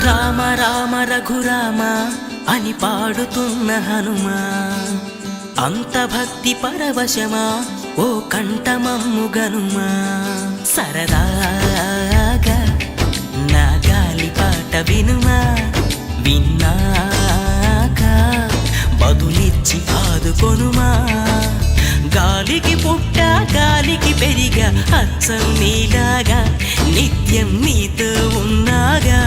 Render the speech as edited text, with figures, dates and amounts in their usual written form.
రామ రామ రఘురామ అని పాడుతున్న హనుమా, అంత భక్తి పరవశమా ఓ కంఠమమ్ము గనుమా. సరదాగా నా గాలి పాట వినుమా, విన్నాక బదులిచ్చి ఆదుకొనుమా. గాలికి పుట్ట గాలికి పెరిగా అచ్చం నీలాగా, నిత్యం నీతో ఉన్నాగా.